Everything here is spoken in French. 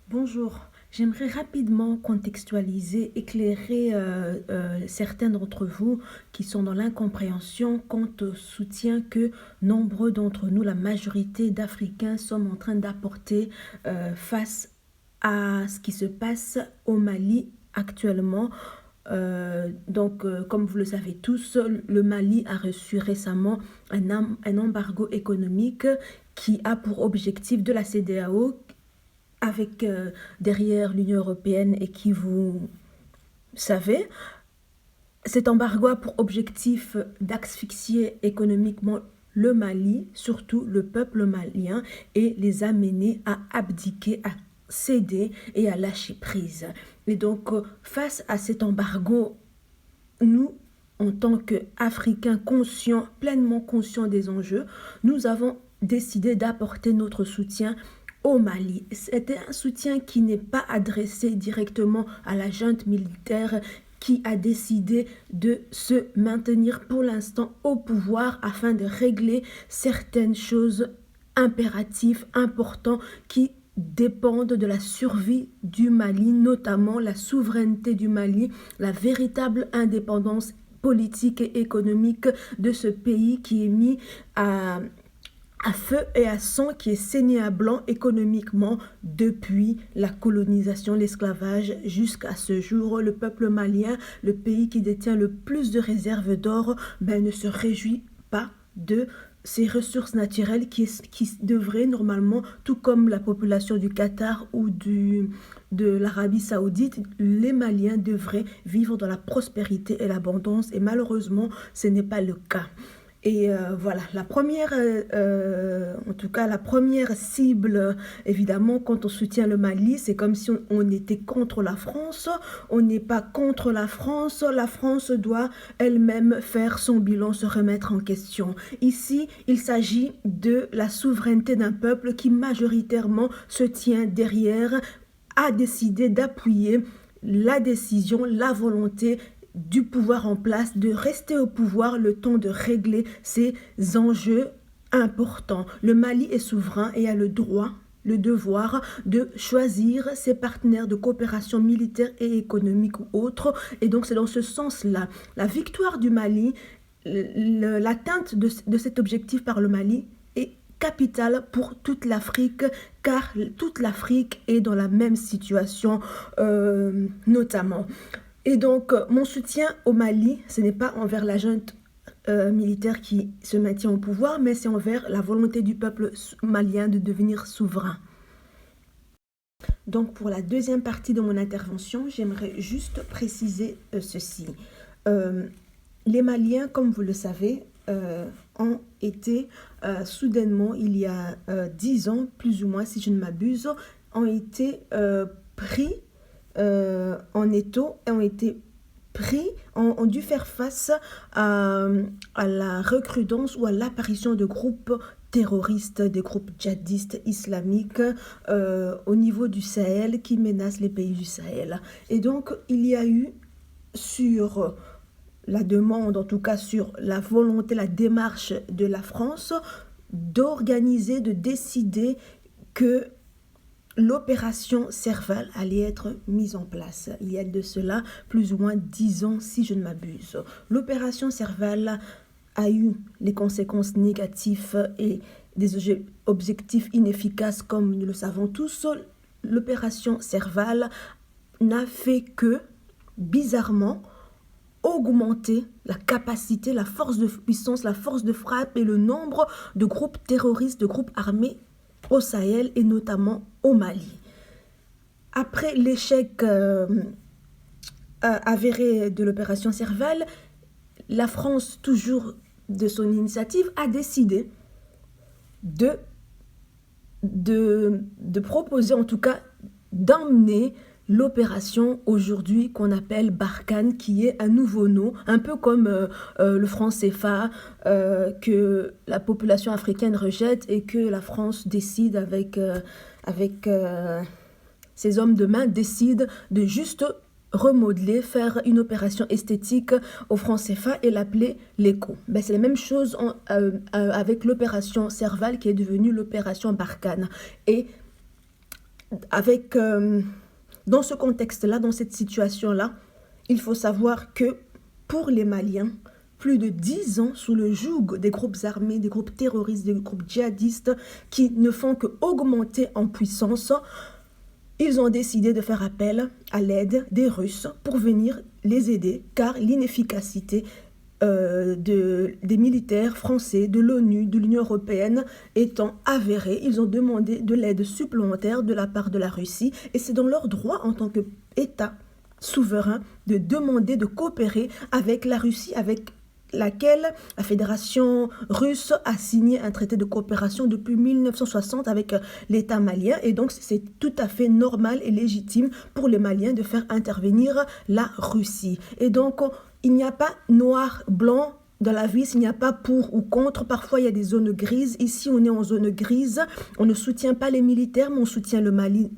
Bonjour, j'aimerais rapidement contextualiser, éclairer certains d'entre vous qui sont dans l'incompréhension quant au soutien que nombreux d'entre nous, la majorité d'Africains, sommes en train d'apporter face à ce qui se passe au Mali actuellement. Comme vous le savez tous, le Mali a reçu récemment un embargo économique qui a pour objectif de la CEDEAO avec derrière l'Union européenne et qui, vous savez, cet embargo a pour objectif d'asphyxier économiquement le Mali, surtout le peuple malien, et les amener à abdiquer, à céder et à lâcher prise. Et donc, face à cet embargo, nous, en tant qu'Africains conscients, pleinement conscients des enjeux, nous avons décidé d'apporter notre soutien au Mali. C'était un soutien qui n'est pas adressé directement à la junte militaire qui a décidé de se maintenir pour l'instant au pouvoir afin de régler certaines choses impératives, importantes, qui dépendent de la survie du Mali, notamment la souveraineté du Mali, la véritable indépendance politique et économique de ce pays qui est mis à feu et à sang, qui est saigné à blanc économiquement depuis la colonisation, l'esclavage jusqu'à ce jour. Le peuple malien, le pays qui détient le plus de réserves d'or, ne se réjouit pas de ces ressources naturelles qui devraient normalement, tout comme la population du Qatar ou de l'Arabie Saoudite, les Maliens devraient vivre dans la prospérité et l'abondance, et malheureusement ce n'est pas le cas. Et voilà, en tout cas, la première cible, évidemment, quand on soutient le Mali, c'est comme si on était contre la France. On n'est pas contre la France. La France doit elle-même faire son bilan, se remettre en question. Ici, il s'agit de la souveraineté d'un peuple qui majoritairement se tient derrière, a décidé d'appuyer la décision, la volonté du pouvoir en place, de rester au pouvoir le temps de régler ces enjeux importants. Le Mali est souverain et a le droit, le devoir de choisir ses partenaires de coopération militaire et économique ou autres. Et donc c'est dans ce sens-là. La victoire du Mali, l'atteinte de cet objectif par le Mali est capitale pour toute l'Afrique, car toute l'Afrique est dans la même situation notamment. Et donc, mon soutien au Mali, ce n'est pas envers la junte militaire qui se maintient au pouvoir, mais c'est envers la volonté du peuple malien de devenir souverain. Donc, pour la deuxième partie de mon intervention, j'aimerais juste préciser ceci. Les Maliens, comme vous le savez, ont été soudainement, il y a 10 ans, plus ou moins, si je ne m'abuse, ont été pris en étau et ont été ont dû faire face à la recrudescence ou à l'apparition de groupes terroristes, des groupes djihadistes islamiques au niveau du Sahel qui menacent les pays du Sahel. Et donc, il y a eu sur la demande, en tout cas sur la volonté, la démarche de la France d'organiser, de décider que l'opération Serval allait être mise en place. Il y a de cela plus ou moins 10 ans, si je ne m'abuse. L'opération Serval a eu les conséquences négatives et des objectifs inefficaces, comme nous le savons tous. L'opération Serval n'a fait que, bizarrement, augmenter la capacité, la force de puissance, la force de frappe et le nombre de groupes terroristes, de groupes armés au Sahel et notamment au Mali. Après l'échec avéré de l'opération Serval, la France, toujours de son initiative, a décidé de proposer, en tout cas d'emmener l'opération aujourd'hui qu'on appelle Barkhane, qui est un nouveau nom, un peu comme le franc CFA que la population africaine rejette et que la France décide avec ses hommes de main, décide de juste remodeler, faire une opération esthétique au franc CFA et l'appeler l'ECO. C'est la même chose avec l'opération Serval qui est devenue l'opération Barkhane. Et avec, dans ce contexte-là, dans cette situation-là, il faut savoir que pour les Maliens, plus de 10 ans sous le joug des groupes armés, des groupes terroristes, des groupes djihadistes qui ne font qu'augmenter en puissance, ils ont décidé de faire appel à l'aide des Russes pour venir les aider, car l'inefficacité des militaires français, de l'ONU, de l'Union européenne étant avérée, ils ont demandé de l'aide supplémentaire de la part de la Russie et c'est dans leur droit en tant qu'État souverain de demander de coopérer avec la Russie, avec laquelle la Fédération russe a signé un traité de coopération depuis 1960 avec l'État malien. Et donc, c'est tout à fait normal et légitime pour les Maliens de faire intervenir la Russie. Et donc, il n'y a pas noir-blanc dans la vie, il n'y a pas pour ou contre. Parfois, il y a des zones grises. Ici, on est en zone grise. On ne soutient pas les militaires, mais on soutient le Mali